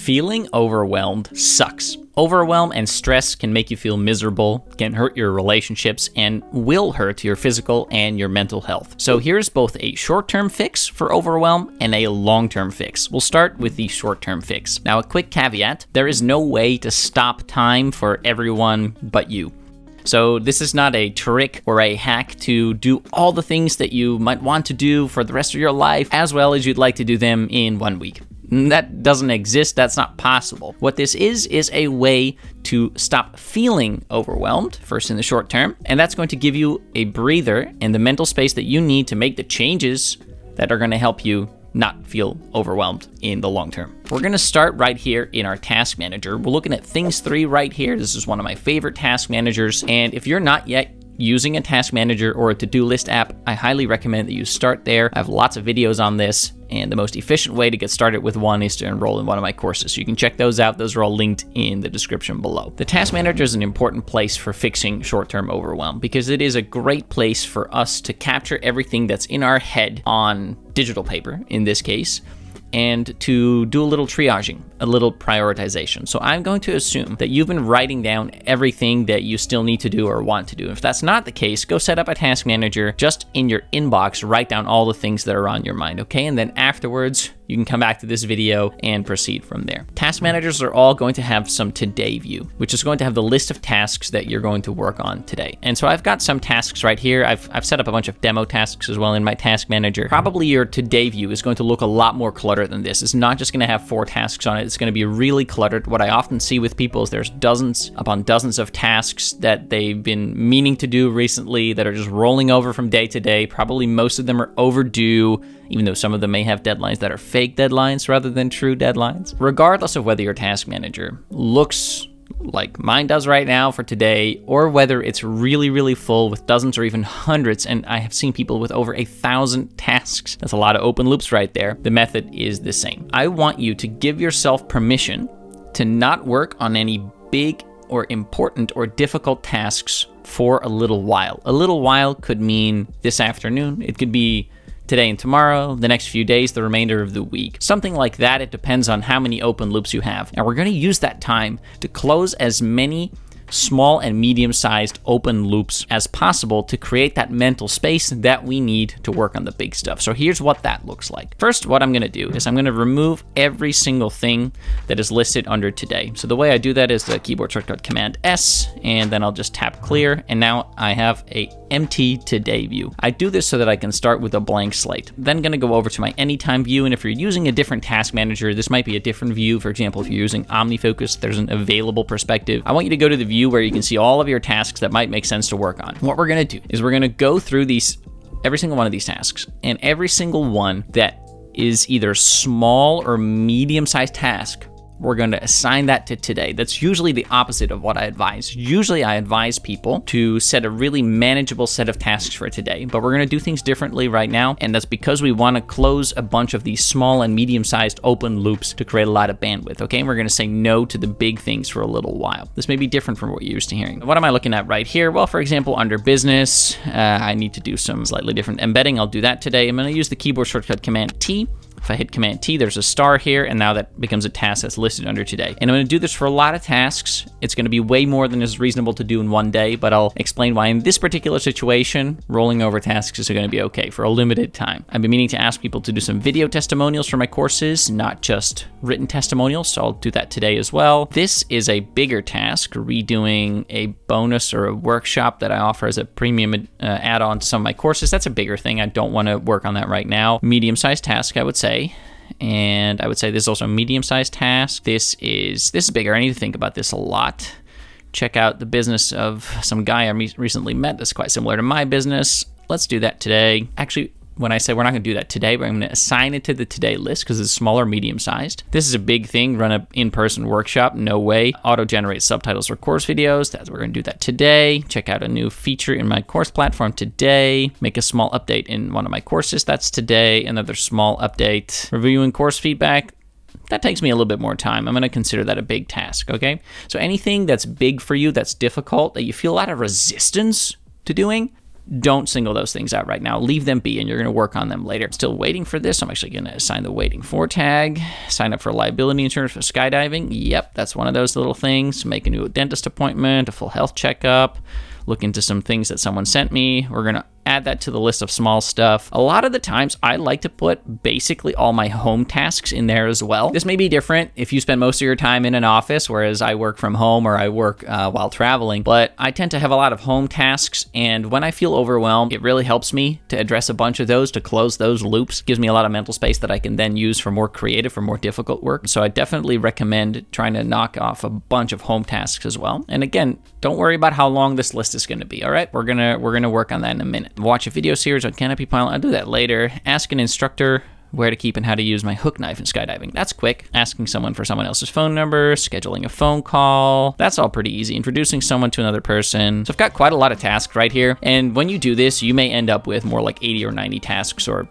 Feeling overwhelmed sucks. Overwhelm and stress can make you feel miserable, can hurt your relationships, and will hurt your physical and your mental health. So here's both a short-term fix for overwhelm and a long-term fix. We'll start with the short-term fix. Now, a quick caveat, there is no way to stop time for everyone but you. So this is not a trick or a hack to do all the things that you might want to do for the rest of your life as well as you'd like to do them in 1 week. That doesn't exist. That's not possible. What this is a way to stop feeling overwhelmed, first in the short term, and that's going to give you a breather and the mental space that you need to make the changes that are going to help you not feel overwhelmed in the long term. We're going to start right here in our task manager. We're looking at things 3 right here. This is one of my favorite task managers, and if you're not yet using a task manager or a to-do list app, I highly recommend that you start there. I have lots of videos on this, and the most efficient way to get started with one is to enroll in one of my courses. So you can check those out. Those are all linked in the description below. The task manager is an important place for fixing short-term overwhelm because it is a great place for us to capture everything that's in our head on digital paper, in this case, and to do a little triaging, a little prioritization. So I'm going to assume that you've been writing down everything that you still need to do or want to do. If that's not the case, go set up a task manager. Just in your inbox, write down all the things that are on your mind, okay? And then afterwards, you can come back to this video and proceed from there. Task managers are all going to have some today view, which is going to have the list of tasks that you're going to work on today. And so I've got some tasks right here. I've set up a bunch of demo tasks as well in my task manager. Probably your today view is going to look a lot more cluttered than this. It's not just going to have 4 tasks on it. It's going to be really cluttered. What I often see with people is there's dozens upon dozens of tasks that they've been meaning to do recently that are just rolling over from day to day. Probably most of them are overdue, even though some of them may have deadlines that are fake deadlines rather than true deadlines. Regardless of whether your task manager looks like mine does right now for today, or whether it's really, really full with dozens or even hundreds, and I have seen people with over 1,000 tasks. That's a lot of open loops right there. The method is the same. I want you to give yourself permission to not work on any big or important or difficult tasks for a little while. A little while could mean this afternoon. It could be today and tomorrow, the next few days, the remainder of the week. Something like that. It depends on how many open loops you have. And we're going to use that time to close as many small and medium-sized open loops as possible to create that mental space that we need to work on the big stuff. So here's what that looks like. First, what I'm going to do is I'm going to remove every single thing that is listed under today. So the way I do that is the keyboard shortcut Command S, and then I'll just tap clear, and now I have a empty today view. I do this so that I can start with a blank slate. Then going to go over to my anytime view, and if you're using a different task manager, this might be a different view. For example, if you're using OmniFocus, there's an available perspective. I want you to go to the view where you can see all of your tasks that might make sense to work on. What we're going to do is we're going to go through every single one of these tasks, and every single one that is either small or medium-sized task, we're going to assign that to today. That's usually the opposite of what I advise. Usually I advise people to set a really manageable set of tasks for today, but we're going to do things differently right now, and that's because we want to close a bunch of these small and medium-sized open loops to create a lot of bandwidth, okay? And we're going to say no to the big things for a little while. This may be different from what you're used to hearing. What am I looking at right here? Well, for example, under business, I need to do some slightly different embedding. I'll do that today. I'm going to use the keyboard shortcut Command T. If I hit Command T, there's a star here, and now that becomes a task that's listed under today. And I'm going to do this for a lot of tasks. It's going to be way more than is reasonable to do in one day, but I'll explain why in this particular situation, rolling over tasks is going to be okay for a limited time. I've been meaning to ask people to do some video testimonials for my courses, not just written testimonials, so I'll do that today as well. This is a bigger task, redoing a bonus or a workshop that I offer as a premium add-on to some of my courses. That's a bigger thing. I don't want to work on that right now. Medium-sized task, I would say. And I would say this is also a medium-sized task. This is bigger. I need to think about this a lot. Check out the business of some guy I recently met that's quite similar to my business. Let's do that today. Actually, when I say we're not going to do that today, but I'm going to assign it to the today list because it's smaller, medium-sized. This is a big thing. Run an in-person workshop. No way. Auto-generate subtitles for course videos. We're going to do that today. Check out a new feature in my course platform today. Make a small update in one of my courses. That's today. Another small update. Reviewing course feedback. That takes me a little bit more time. I'm going to consider that a big task, okay? So anything that's big for you, that's difficult, that you feel a lot of resistance to doing, don't single those things out right now. Leave them be, and you're going to work on them later. Still waiting for this. I'm actually going to assign the waiting for tag. Sign up for liability insurance for skydiving. Yep, that's one of those little things. Make a new dentist appointment, a full health checkup. Look into some things that someone sent me. We're going to add that to the list of small stuff. A lot of the times, I like to put basically all my home tasks in there as well. This may be different if you spend most of your time in an office, whereas I work from home or I work while traveling, but I tend to have a lot of home tasks, and when I feel overwhelmed, it really helps me to address a bunch of those, to close those loops. It gives me a lot of mental space that I can then use for more creative or more difficult work. So I definitely recommend trying to knock off a bunch of home tasks as well. And again, don't worry about how long this list is going to be, all right? We're gonna work on that in a minute. Watch a video series on Canopy Pilot. I'll do that later. Ask an instructor where to keep and how to use my hook knife in skydiving. That's quick. Asking someone for someone else's phone number, scheduling a phone call. That's all pretty easy. Introducing someone to another person. So I've got quite a lot of tasks right here. And when you do this, you may end up with more like 80 or 90 tasks, or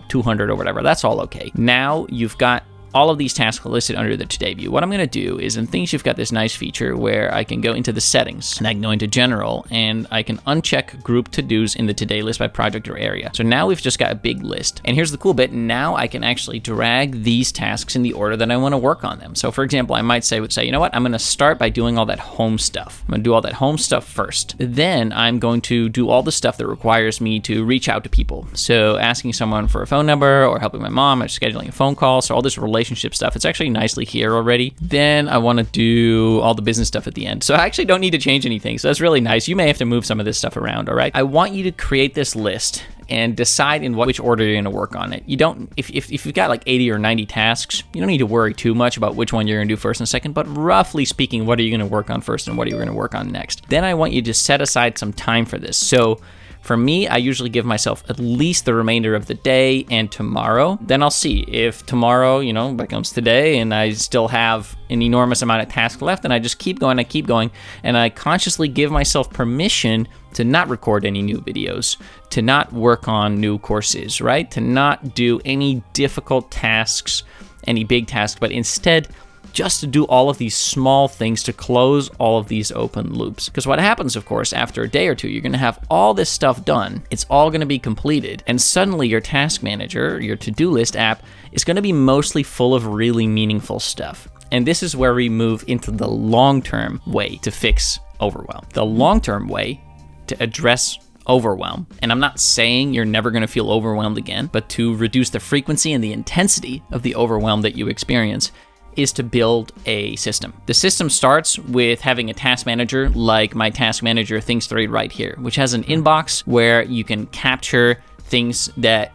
200 or whatever. That's all okay. Now you've got all of these tasks listed under the Today view. What I'm going to do is, in Things, you've got this nice feature where I can go into the settings, and I can go into General, and I can uncheck Group To-Dos in the Today list by project or area. So now we've just got a big list. And here's the cool bit. Now I can actually drag these tasks in the order that I want to work on them. So for example, I might say, you know what? I'm going to start by doing all that home stuff. I'm going to do all that home stuff first. Then I'm going to do all the stuff that requires me to reach out to people. So asking someone for a phone number, or helping my mom, or scheduling a phone call. So all this relationship stuff. It's actually nicely here already. Then I want to do all the business stuff at the end. So I actually don't need to change anything. So that's really nice. You may have to move some of this stuff around, all right? I want you to create this list and decide in which order you're going to work on it. You don't, if you've got like 80 or 90 tasks, you don't need to worry too much about which one you're going to do first and second, but roughly speaking, what are you going to work on first and what are you going to work on next? Then I want you to set aside some time for this. So for me, I usually give myself at least the remainder of the day and tomorrow. Then I'll see if tomorrow, becomes today and I still have an enormous amount of tasks left, and I just keep going, and I consciously give myself permission to not record any new videos, to not work on new courses, right? To not do any difficult tasks, any big tasks, but instead just to do all of these small things to close all of these open loops. Because what happens, of course, after a day or two, you're going to have all this stuff done. It's all going to be completed. And suddenly your task manager, your to-do list app, is going to be mostly full of really meaningful stuff. And this is where we move into the long-term way to fix overwhelm. The long-term way to address overwhelm. And I'm not saying you're never going to feel overwhelmed again, but to reduce the frequency and the intensity of the overwhelm that you experience is to build a system. The system starts with having a task manager like my task manager Things 3 right here, which has an inbox where you can capture things that,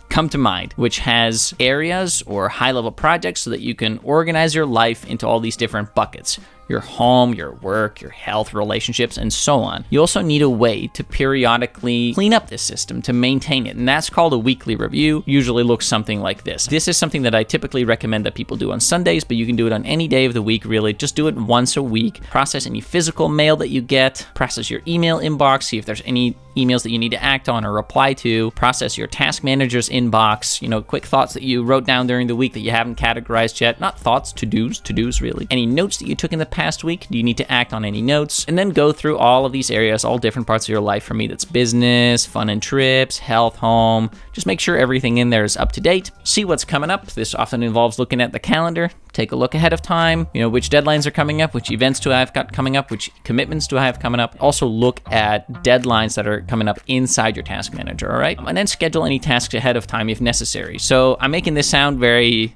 come to mind, which has areas or high-level projects so that you can organize your life into all these different buckets. Your home, your work, your health, relationships, and so on. You also need a way to periodically clean up this system, to maintain it, and that's called a weekly review. Usually looks something like this. This is something that I typically recommend that people do on Sundays, but you can do it on any day of the week, really. Just do it once a week. Process any physical mail that you get. Process your email inbox. See if there's any emails that you need to act on or reply to. Process your task manager's inbox. Quick thoughts that you wrote down during the week that you haven't categorized yet. Not thoughts, to-dos really. Any notes that you took in the past week, do you need to act on any notes? And then go through all of these areas, all different parts of your life. For me, that's business, fun and trips, health, home. Just make sure everything in there is up to date. See what's coming up. This often involves looking at the calendar. Take a look ahead of time. Which deadlines are coming up, which events do I have got coming up, which commitments do I have coming up. Also look at deadlines that are coming up inside your task manager, all right? And then schedule any tasks ahead of time if necessary. So I'm making this sound very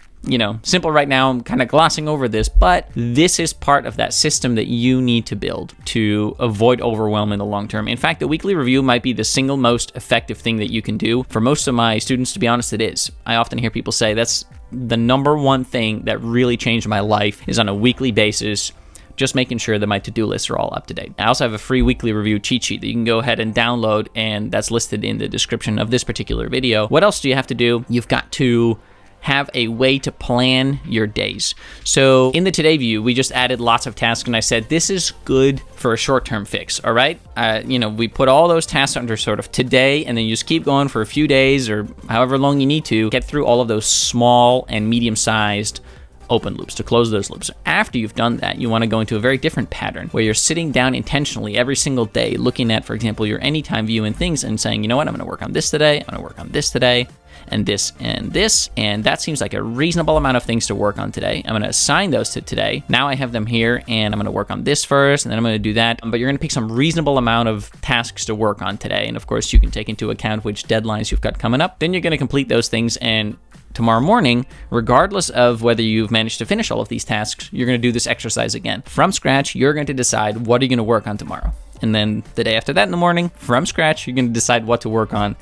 simple right now. I'm kind of glossing over this, but this is part of that system that you need to build to avoid overwhelm in the long term. In fact, the weekly review might be the single most effective thing that you can do. For most of my students, to be honest, it is. I often hear people say that's the number one thing that really changed my life is on a weekly basis, just making sure that my to-do lists are all up to date. I also have a free weekly review cheat sheet that you can go ahead and download, and that's listed in the description of this particular video. What else do you have to do? You've got to have a way to plan your days. So in the Today view, we just added lots of tasks, and I said this is good for a short-term fix, all right? We put all those tasks under sort of today, and then you just keep going for a few days or however long you need to get through all of those small and medium-sized open loops, to close those loops. After you've done that, you want to go into a very different pattern where you're sitting down intentionally every single day, looking at, for example, your anytime view and things and saying, you know what, I'm going to work on this today, I'm going to work on this today, and this and this, and that seems like a reasonable amount of things to work on today. I'm going to assign those to today. Now I have them here, and I'm going to work on this first, and then I'm going to do that. But you're going to pick some reasonable amount of tasks to work on today, and of course you can take into account which deadlines you've got coming up. Then you're going to complete those things, and tomorrow morning, regardless of whether you've managed to finish all of these tasks, you're going to do this exercise again. From scratch, you're going to decide what are you going to work on tomorrow. And then the day after that in the morning, from scratch, you're going to decide what to work on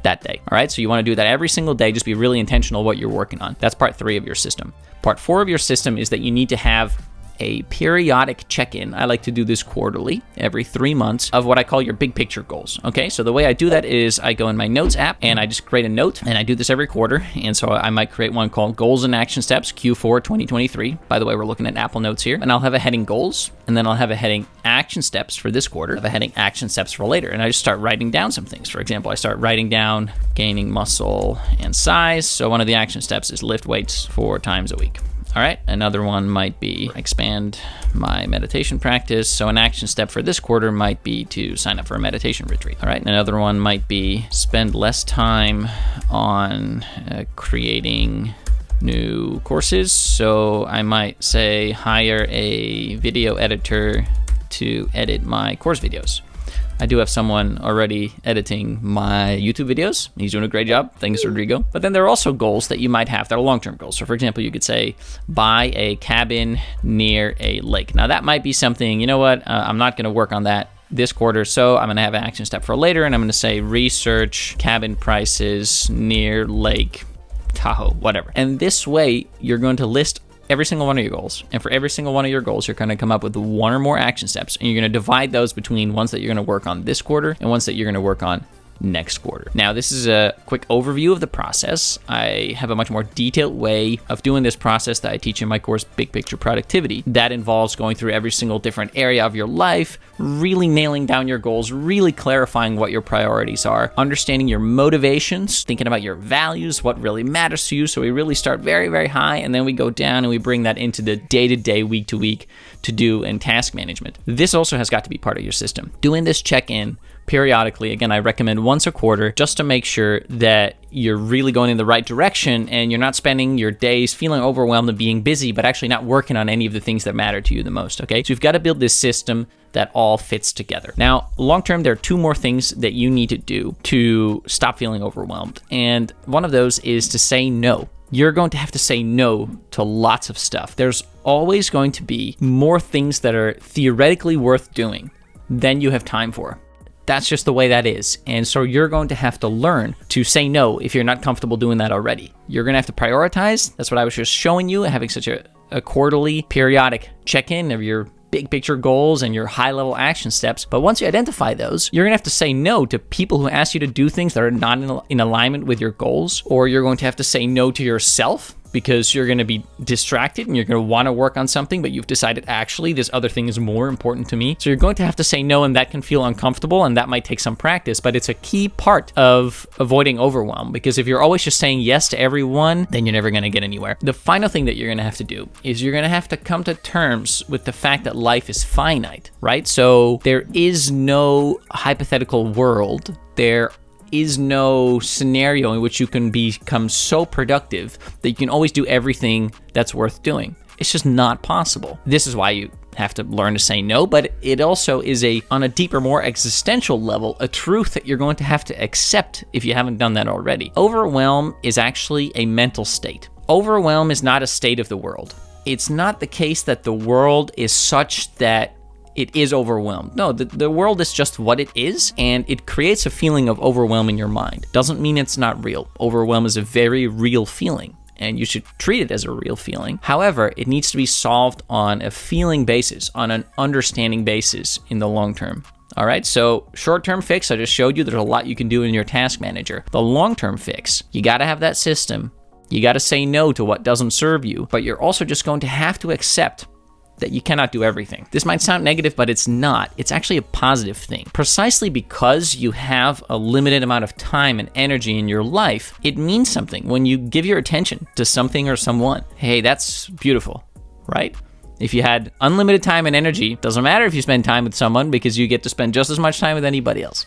that day. All right, so you want to do that every single day. Just be really intentional what you're working on. That's part 3 of your system. Part 4 of your system is that you need to have a periodic check-in. I like to do this quarterly, every 3 months, of what I call your big picture goals. Okay, so the way I do that is I go in my notes app and I just create a note, and I do this every quarter. And so I might create one called Goals and Action Steps Q4 2023. By the way, we're looking at Apple Notes here. And I'll have a heading Goals, and then I'll have a heading Action Steps for this quarter, I have a heading Action Steps for later. And I just start writing down some things. For example, I start writing down gaining muscle and size. So one of the action steps is lift weights 4 times a week. All right, another one might be expand my meditation practice. So an action step for this quarter might be to sign up for a meditation retreat. All right, another one might be spend less time on creating new courses. So I might say hire a video editor to edit my course videos. I do have someone already editing my YouTube videos. He's doing a great job. Thanks, Rodrigo. But then there are also goals that you might have that are long-term goals. So for example, you could say, buy a cabin near a lake. Now that might be something, you know what, I'm not gonna work on that this quarter, so I'm gonna have an action step for later, and I'm gonna say research cabin prices near Lake Tahoe, whatever. And this way, you're going to list every single one of your goals. And for every single one of your goals, you're going to come up with 1 or more action steps. And you're going to divide those between ones that you're going to work on this quarter and ones that you're going to work on next quarter. Now, this is a quick overview of the process. I have a much more detailed way of doing this process that I teach in my course, Big Picture Productivity. That involves going through every single different area of your life, really nailing down your goals, really clarifying what your priorities are, understanding your motivations, thinking about your values, what really matters to you. So we really start very, very high, and then we go down and we bring that into the day-to-day, week-to-week to-do and task management. This also has got to be part of your system. Doing this check-in periodically, again, I recommend once a quarter, just to make sure that you're really going in the right direction and you're not spending your days feeling overwhelmed and being busy, but actually not working on any of the things that matter to you the most, okay? So you've got to build this system that all fits together. Now, long-term, there are 2 more things that you need to do to stop feeling overwhelmed. And one of those is to say no. You're going to have to say no to lots of stuff. There's always going to be more things that are theoretically worth doing than you have time for. That's just the way that is. And so you're going to have to learn to say no if you're not comfortable doing that already. You're going to have to prioritize. That's what I was just showing you, having such a quarterly periodic check-in of your big picture goals and your high-level action steps. But once you identify those, you're going to have to say no to people who ask you to do things that are not in alignment with your goals, or you're going to have to say no to yourself because you're going to be distracted and you're going to want to work on something, but you've decided, actually, this other thing is more important to me. So you're going to have to say no, and that can feel uncomfortable, and that might take some practice, but it's a key part of avoiding overwhelm, because if you're always just saying yes to everyone, then you're never going to get anywhere. The final thing that you're going to have to do is you're going to have to come to terms with the fact that life is finite, right? So there is no hypothetical world. There is no scenario in which you can become so productive that you can always do everything that's worth doing. It's just not possible. This is why you have to learn to say no, but it also is on a deeper, more existential level, a truth that you're going to have to accept if you haven't done that already. Overwhelm is actually a mental state. Overwhelm is not a state of the world. It's not the case that the world is such that it is overwhelmed. No, the world is just what it is, and it creates a feeling of overwhelm in your mind. Doesn't mean it's not real. Overwhelm is a very real feeling, and you should treat it as a real feeling. However, it needs to be solved on a feeling basis, on an understanding basis in the long term. All right, so short-term fix, I just showed you there's a lot you can do in your task manager. The long-term fix, you got to have that system. You got to say no to what doesn't serve you, but you're also just going to have to accept that you cannot do everything. This might sound negative, but it's not. It's actually a positive thing. Precisely because you have a limited amount of time and energy in your life, it means something when you give your attention to something or someone. Hey, that's beautiful, right? If you had unlimited time and energy, doesn't matter if you spend time with someone because you get to spend just as much time with anybody else,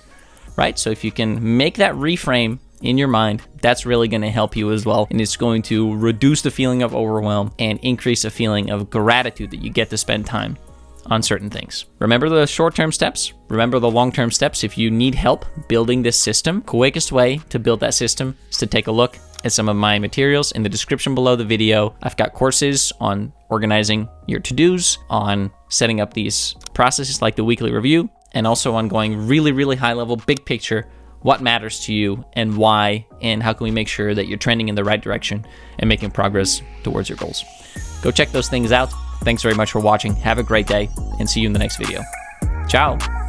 right? So if you can make that reframe in your mind, that's really going to help you as well. And it's going to reduce the feeling of overwhelm and increase a feeling of gratitude that you get to spend time on certain things. Remember the short-term steps. Remember the long-term steps. If you need help building this system, quickest way to build that system is to take a look at some of my materials in the description below the video. I've got courses on organizing your to-dos, on setting up these processes like the weekly review, and also on going really, really high level, big picture, what matters to you and why, and how can we make sure that you're trending in the right direction and making progress towards your goals. Go check those things out. Thanks very much for watching. Have a great day and see you in the next video. Ciao.